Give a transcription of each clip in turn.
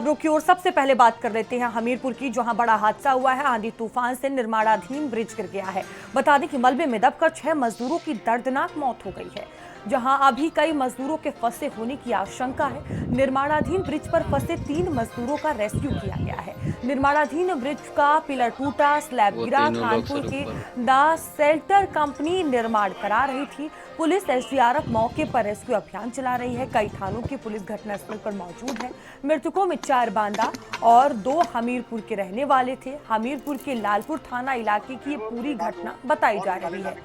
खबरों की ओर सबसे पहले बात कर लेते हैं हमीरपुर की, जहां बड़ा हादसा हुआ है। आंधी तूफान से निर्माणाधीन ब्रिज गिर गया है। बता दें कि मलबे में दबकर 6 मजदूरों की दर्दनाक मौत हो गई है, जहां अभी कई मजदूरों के फंसे होने की आशंका है। निर्माणाधीन ब्रिज पर फंसे 3 मजदूरों का रेस्क्यू किया गया है। निर्माणाधीन ब्रिज का पिलर टूटा, स्लैब गिरा। कानपुर की द सेल्टर कंपनी निर्माण करा रही थी। पुलिस एसडीआरएफ मौके पर रेस्क्यू अभियान चला रही है। कई थानों की पुलिस घटनास्थल पर मौजूद है। मृतकों में 4 बांदा और 2 हमीरपुर के रहने वाले थे। हमीरपुर के लालपुर थाना इलाके की ये पूरी घटना बताई जा रही है।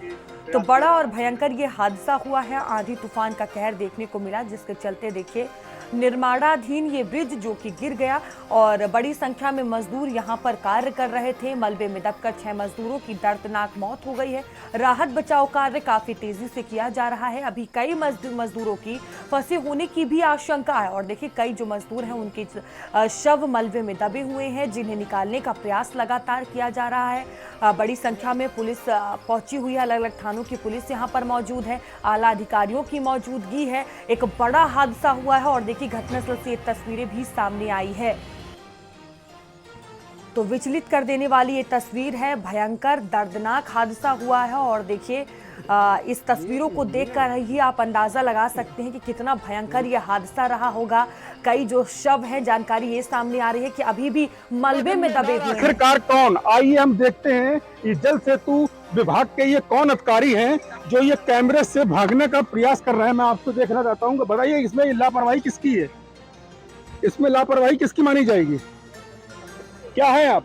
तो बड़ा और भयंकर ये हादसा हुआ है। आंधी तूफान का कहर देखने को मिला, जिसके चलते देखिए निर्माणाधीन ये ब्रिज जो कि गिर गया और बड़ी संख्या में मजदूर यहां पर कार्य कर रहे थे। मलबे में दबकर 6 मजदूरों की दर्दनाक मौत हो गई है। राहत बचाव कार्य काफी तेजी से किया जा रहा है। अभी कई मजदूरों की फंसे होने की भी आशंका है और देखिए कई जो मजदूर हैं उनके शव मलबे में दबे हुए हैं, जिन्हें निकालने का प्रयास लगातार किया जा रहा है। बड़ी संख्या में पुलिस पहुंची हुई है। अलग अलग थानों की पुलिस यहां पर मौजूद है। आला अधिकारियों की मौजूदगी है। एक बड़ा हादसा हुआ है और देखिए घटनास्थल से ये तस्वीरें भी सामने आई है। तो विचलित कर देने वाली ये तस्वीर है। भयंकर दर्दनाक हादसा हुआ है और देखिए इस तस्वीरों को देखकर ही आप अंदाजा लगा सकते हैं कि कितना भयंकर यह हादसा रहा होगा। कई जो शव हैं, जानकारी ये सामने आ रही है कि अभी भी मलबे में दबे हुए हैं। आखिरकार कौन, आइए हम देखते हैं कि जल सेतु विभाग के ये कौन अधिकारी हैं जो ये कैमरे से भागने का प्रयास कर रहे हैं। मैं आपको देखना चाहता हूँ, बताइए इसमें लापरवाही किसकी है, इसमें लापरवाही किसकी मानी जाएगी? क्या है आप?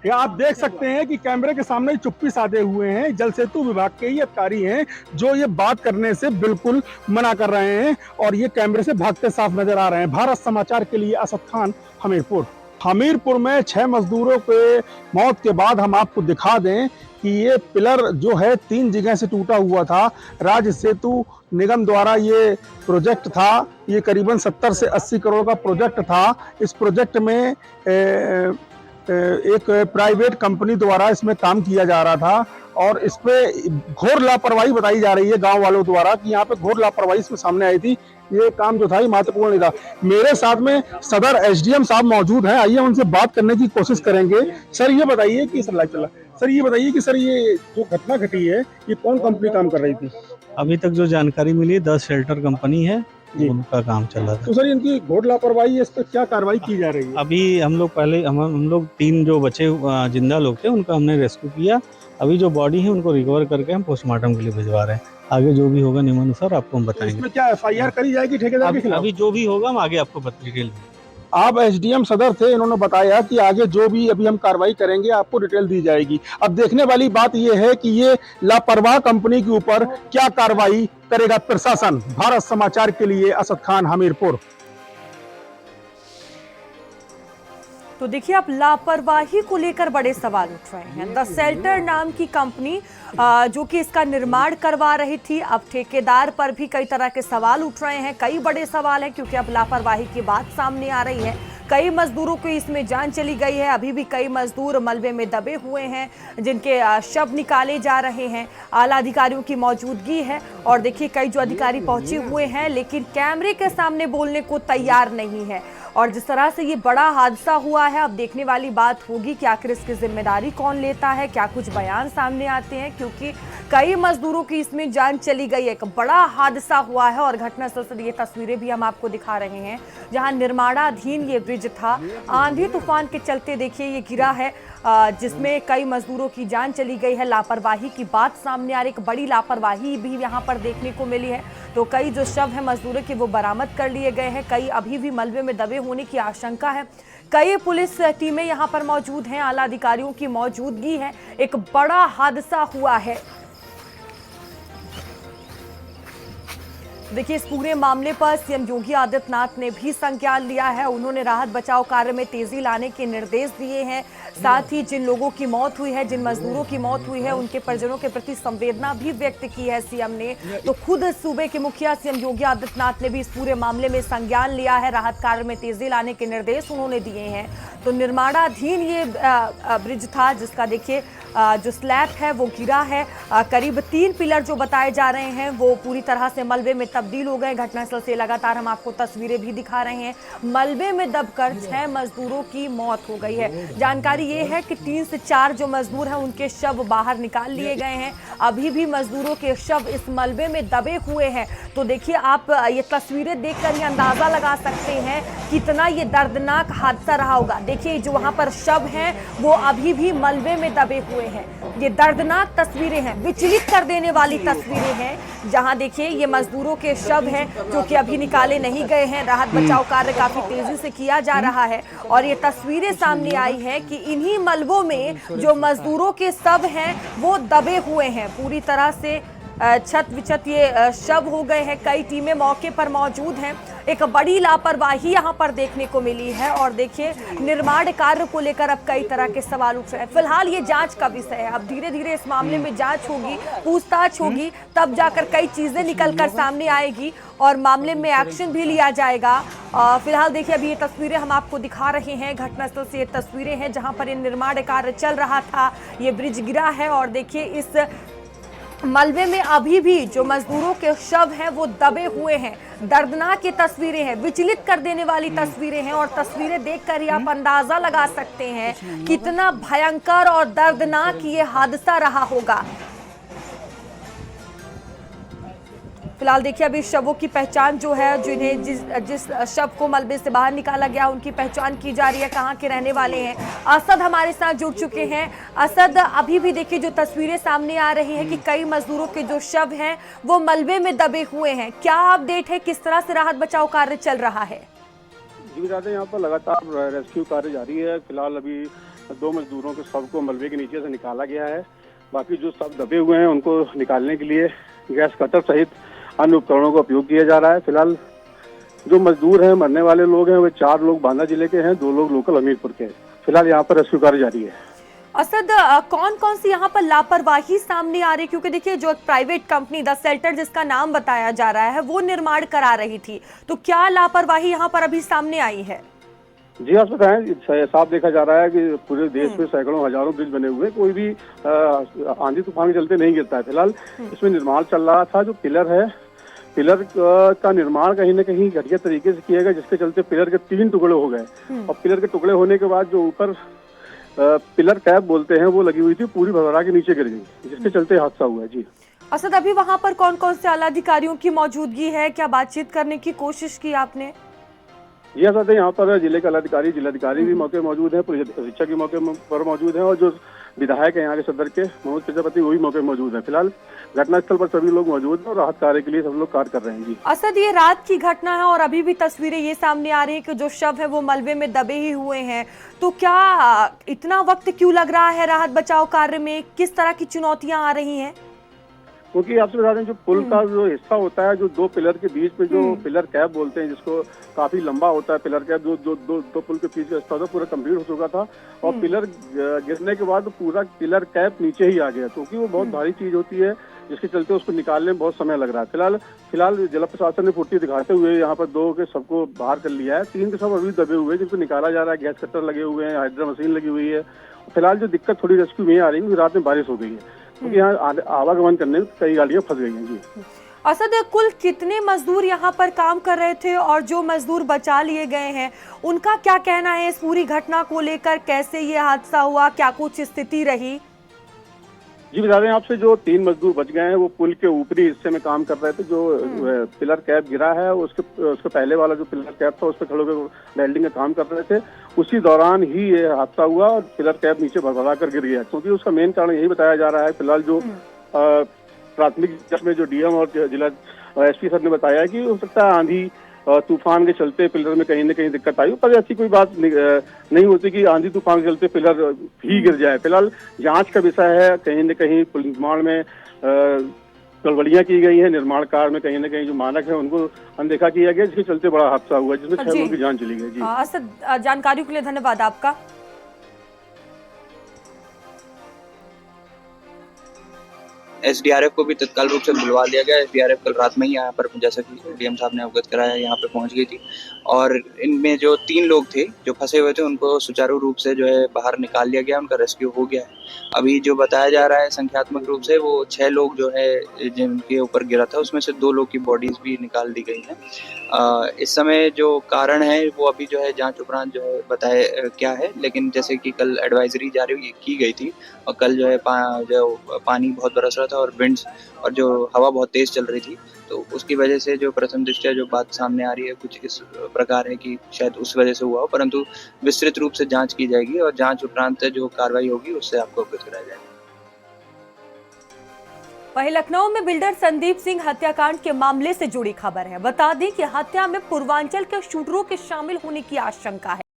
क्या आप देख सकते हैं कि कैमरे के सामने चुप्पी साधे हुए हैं। जल सेतु विभाग के ही अधिकारी हैं जो ये बात करने से बिल्कुल मना कर रहे हैं और ये कैमरे से भागते साफ नजर आ रहे हैं। भारत समाचार के लिए असद खान, हमीरपुर। हमीरपुर में 6 मजदूरों के मौत के बाद हम आपको दिखा दें कि ये पिलर जो है 3 जगह से टूटा हुआ था। राज्य सेतु निगम द्वारा ये प्रोजेक्ट था। ये करीबन 70 से 80 करोड़ का प्रोजेक्ट था। इस प्रोजेक्ट में एक प्राइवेट कंपनी द्वारा इसमें काम किया जा रहा था और इस पे घोर लापरवाही बताई जा रही है गांव वालों द्वारा कि यहाँ पे घोर लापरवाही इसमें सामने आई थी। ये काम जो था ये महत्वपूर्ण नहीं था। मेरे साथ में सदर एसडीएम साहब मौजूद हैं, आइए उनसे बात करने की कोशिश करेंगे। सर ये बताइए कि सर ये बताइए कि सर ये जो घटना घटी है ये कौन कंपनी काम कर रही थी? अभी तक जो जानकारी मिली है द शेल्टर कंपनी है, उनका काम चल रहा था। तो सर इनकी घोर लापरवाही है, इस पर क्या कार्रवाई की जा रही है? अभी हम लोग 3 जो बचे जिंदा लोग थे उनका हमने रेस्क्यू किया। अभी जो बॉडी है उनको रिकवर करके हम पोस्टमार्टम के लिए भिजवा रहे हैं। आगे जो भी होगा नियमानुसार आपको हम बताएंगे। इसमें क्या एफआईआर करी जाएगी ठेकेदार के खिलाफ? अभी जो भी होगा हम आगे आपको डिटेल। आप एसडीएम सदर थे, इन्होंने बताया कि आगे जो भी अभी हम कार्रवाई करेंगे आपको डिटेल दी जाएगी। अब देखने वाली बात यह है कि ये लापरवाह कंपनी के ऊपर क्या कार्रवाई करेगा प्रशासन। भारत समाचार के लिए असद खान, हमीरपुर। तो देखिए अब लापरवाही को लेकर बड़े सवाल उठ रहे हैं। द सेल्टर नाम की कंपनी जो कि इसका निर्माण करवा रही थी, अब ठेकेदार पर भी कई तरह के सवाल उठ रहे हैं। कई बड़े सवाल हैं क्योंकि अब लापरवाही की बात सामने आ रही है। कई मजदूरों की इसमें जान चली गई है। अभी भी कई मजदूर मलबे में दबे हुए हैं, जिनके शव निकाले जा रहे हैं। आला अधिकारियों की मौजूदगी है और देखिए कई जो अधिकारी पहुंचे हुए हैं लेकिन कैमरे के सामने बोलने को तैयार नहीं है। और जिस तरह से ये बड़ा हादसा हुआ है, अब देखने वाली बात होगी कि आखिर इसकी जिम्मेदारी कौन लेता है। क्या कुछ बयान सामने आते हैं, क्योंकि कई मजदूरों की इसमें जान चली गई है। एक बड़ा हादसा हुआ है और घटनास्थल से ये तस्वीरें भी हम आपको दिखा रहे हैं, जहां निर्माणाधीन ये ब्रिज था। आंधी तूफान के चलते देखिए ये गिरा है, जिसमें कई मजदूरों की जान चली गई है। लापरवाही की बात सामने आ रही, एक बड़ी लापरवाही भी यहाँ पर देखने को मिली है। तो कई जो शव है मजदूरों के वो बरामद कर लिए गए हैं। कई अभी भी मलबे में दबे होने की आशंका है। कई पुलिस टीमें यहाँ पर मौजूद हैं, आला अधिकारियों की मौजूदगी है। एक बड़ा हादसा हुआ है। देखिए इस पूरे मामले पर सीएम योगी आदित्यनाथ ने भी संज्ञान लिया है। उन्होंने राहत बचाव कार्य में तेजी लाने के निर्देश दिए हैं। साथ ही जिन लोगों की मौत हुई है, जिन मजदूरों की मौत हुई है, उनके परिजनों के प्रति संवेदना भी व्यक्त की है सीएम ने। तो खुद सूबे के मुखिया सीएम योगी आदित्यनाथ ने भी इस पूरे मामले में संज्ञान लिया है, राहत कार्य में तेजी लाने के निर्देश उन्होंने दिए हैं। तो निर्माणाधीन ये ब्रिज था जिसका देखिए जो स्लैब है वो गिरा है। करीब 3 पिलर जो बताए जा रहे हैं वो पूरी तरह से मलबे में तब्दील हो गए। घटनास्थल से लगातार हम आपको तस्वीरें भी दिखा रहे हैं। मलबे में दबकर 6 मजदूरों की मौत हो गई है। जानकारी ये है कि 3 से 4 जो मजदूर हैं उनके शव बाहर निकाल लिए गए हैं। अभी भी मजदूरों के शव इस मलबे में दबे हुए हैं। तो देखिए आप ये तस्वीरें देखकर ही अंदाजा लगा सकते हैं कितना ये दर्दनाक हादसा रहा होगा। देखिए जो वहां पर शव हैं वो अभी भी मलबे में दबे हुए हैं। ये दर्दनाक तस्वीरें हैं, विचलित कर देने वाली तस्वीरें हैं, जहां देखिए ये मजदूरों के शव हैं जो कि अभी निकाले नहीं गए हैं। राहत बचाव कार्य काफी तेजी से किया जा रहा है और ये तस्वीरें सामने आई है कि इन्हीं मलबों में जो मजदूरों के शव हैं वो दबे हुए हैं। पूरी तरह से छत विछत ये शव हो गए हैं। कई टीमें मौके पर मौजूद हैं। एक बड़ी लापरवाही यहाँ पर देखने को मिली है और देखिए निर्माण कार्य को लेकर अब कई तरह के सवाल उठ रहे हैं। फिलहाल ये जांच का विषय है। अब धीरे धीरे इस मामले में जांच होगी, पूछताछ होगी, तब जाकर कई चीजें निकलकर सामने आएगी और मामले में एक्शन भी लिया जाएगा। फिलहाल देखिए अभी ये तस्वीरें हम आपको दिखा रहे हैं। घटनास्थल से ये तस्वीरें हैं जहाँ पर ये निर्माण कार्य चल रहा था। ये ब्रिज गिरा है और देखिए इस मलबे में अभी भी जो मजदूरों के शव हैं वो दबे हुए हैं। दर्दनाक ये तस्वीरें हैं, विचलित कर देने वाली तस्वीरें हैं और तस्वीरें देखकर ही आप अंदाजा लगा सकते हैं कितना भयंकर और दर्दनाक ये हादसा रहा होगा। फिलहाल देखिए अभी शवों की पहचान जो है, जिन्हें जिस शव को मलबे से बाहर निकाला गया उनकी पहचान की जा रही है, कहाँ के रहने वाले हैं। असद हमारे साथ जुड़ चुके हैं। असद, अभी भी देखिए जो तस्वीरें सामने आ रही हैं कि कई मजदूरों के जो शव हैं वो मलबे में दबे हुए हैं। क्या अपडेट है, किस तरह से राहत बचाव कार्य चल रहा है? जी बता दें, यहाँ पर लगातार रेस्क्यू कार्य जारी है। फिलहाल अभी 2 मजदूरों के शव को मलबे के नीचे से निकाला गया है। बाकी जो शव दबे हुए हैं उनको निकालने के लिए गैस कटर सहित अन्य उपकरणों का उपयोग किया जा रहा है। फिलहाल जो मजदूर हैं, मरने वाले लोग हैं, वे 4 लोग बांदा जिले के हैं, 2 लोग लोकल हमीरपुर के हैं। फिलहाल यहाँ पर रेस्क्यू कार्य जारी है। असद, कौन कौन सी यहाँ पर लापरवाही सामने आ रही है? क्योंकि देखिए जो प्राइवेट कंपनी द शेल्टर जिसका नाम बताया जा रहा है वो निर्माण करा रही थी, तो क्या लापरवाही यहाँ पर अभी सामने आई है? जी आप बताएं, साफ देखा जा रहा है कि पूरे देश में सैकड़ों हजारों ब्रिज बने हुए, कोई भी आंधी तूफान के चलते नहीं गिरता है। फिलहाल इसमें निर्माण चल रहा था। जो पिलर है, पिलर का निर्माण कहीं न कहीं घटिया तरीके से किया गया, जिसके चलते पिलर के 3 टुकड़े हो गए और पिलर के टुकड़े होने के बाद जो ऊपर पिलर कैप बोलते हैं वो लगी हुई थी, पूरी भरभरा के नीचे गिर गई, जिसके चलते हादसा हुआ है। जी असद, अभी वहाँ पर कौन कौन से आला अधिकारियों की मौजूदगी है? क्या बातचीत करने की कोशिश की आपने? जी हाँ, यहाँ पर जिले के जिलाधिकारी भी मौके मौजूद है, पुलिस अधीक्षक भी मौके पर मौजूद है और जो विधायक है यहाँ के सदर के मनोज प्रजापति, वो भी मौके मौजूद है। फिलहाल घटनास्थल पर सभी लोग मौजूद हैं और राहत कार्य के लिए सब लोग कार्य कर रहे हैं। जी असद, ये रात की घटना है और अभी भी तस्वीरें ये सामने आ रही है कि जो शव है वो मलबे में दबे ही हुए हैं। तो क्या इतना वक्त क्यों लग रहा है राहत बचाव कार्य में? किस तरह की चुनौतियां आ रही हैं? क्योंकि आपसे बता दें, जो पुल का जो हिस्सा होता है, जो 2 पिलर के बीच में जो पिलर कैप बोलते हैं, जिसको काफी लंबा होता है पिलर कैप, जो दो पुल के बीच का हिस्सा होता है, पूरा कंप्लीट हो चुका था और पिलर गिरने के बाद पूरा पिलर कैप नीचे ही आ गया, क्योंकि वो बहुत भारी चीज होती है, जिसके चलते उसको निकालने में बहुत समय लग रहा है। फिलहाल जिला प्रशासन ने फुर्ती दिखाते हुए यहाँ पर 2 के सबको बाहर कर लिया है। 3 के सब अभी दबे हुए हैं, जिनको निकाला जा रहा है। गैस कटर लगे हुए हैं, हाइड्रा मशीन लगी हुई है। फिलहाल जो दिक्कत थोड़ी रेस्क्यू में आ रही है, रात में बारिश हो गई है, क्योंकि यहाँ आवागमन करने में कई गाड़ियां फंस गई हैं। जी असद, कुल कितने मजदूर यहाँ पर काम कर रहे थे और जो मजदूर बचा लिए गए हैं उनका क्या कहना है इस पूरी घटना को लेकर? कैसे ये हादसा हुआ, क्या कुछ स्थिति रही? जी बता दें आपसे, जो 3 मजदूर बच गए हैं वो पुल के ऊपरी हिस्से में काम कर रहे थे। जो पिलर कैप गिरा है उसके पहले वाला जो पिलर कैप था उस पर खड़े होकर वेल्डिंग का काम कर रहे थे। उसी दौरान ही ये हादसा हुआ और पिलर कैप नीचे भरभरा कर गिर गया, क्योंकि उसका मेन कारण यही बताया जा रहा है। फिलहाल जो प्राथमिक जांच में जो डीएम और जिला एसपी सर ने बताया कि हो सकता है आंधी तूफान के चलते पिलर में कहीं न कहीं दिक्कत आई, पर ऐसी कोई बात नहीं होती कि आंधी तूफान के चलते पिलर ही गिर जाए। फिलहाल जांच का विषय है। कहीं न कहीं पुल निर्माण में गड़बड़ियां की गई है, निर्माण कार्य में कहीं न कहीं जो मानक है उनको अनदेखा किया गया, जिसके चलते बड़ा हादसा हुआ, जिसमें 6 लोगों की जान चली गई। जी असद, जानकारी के लिए धन्यवाद आपका। एसडीआरएफ को भी तत्काल रूप से बुलवा लिया गया। एसडीआरएफ कल रात में ही यहाँ पर, जैसा कि डीएम साहब ने अवगत कराया, यहाँ पे पहुँच गई थी और इनमें जो 3 लोग थे जो फंसे हुए थे उनको सुचारू रूप से जो है बाहर निकाल लिया गया, उनका रेस्क्यू हो गया है। अभी जो बताया जा रहा है संख्यात्मक रूप से वो 6 लोग जो है जिनके ऊपर गिरा था उसमें से 2 लोग की बॉडीज भी निकाल दी गई हैं। इस समय जो कारण है वो अभी जो है जांच उपरांत जो है बताए क्या है, लेकिन जैसे कि कल एडवाइजरी जारी की गई थी और कल जो है पानी बहुत बरस रहा था और विंड्स और जो हवा बहुत तेज चल रही थी, तो उसकी वजह से जो प्रथम दृष्टया जो बात सामने आ रही है कुछ इस प्रकार है कि शायद उस वजह से हुआ हो, परंतु विस्तृत रूप से जांच की जाएगी और जांच उपरांत जो कार्रवाई होगी उससे आपको अवगत कराया जाएगा। वहीं लखनऊ में बिल्डर संदीप सिंह हत्याकांड के मामले से जुड़ी खबर है। बता दें कि हत्या में पूर्वांचल के शूटरों के शामिल होने की आशंका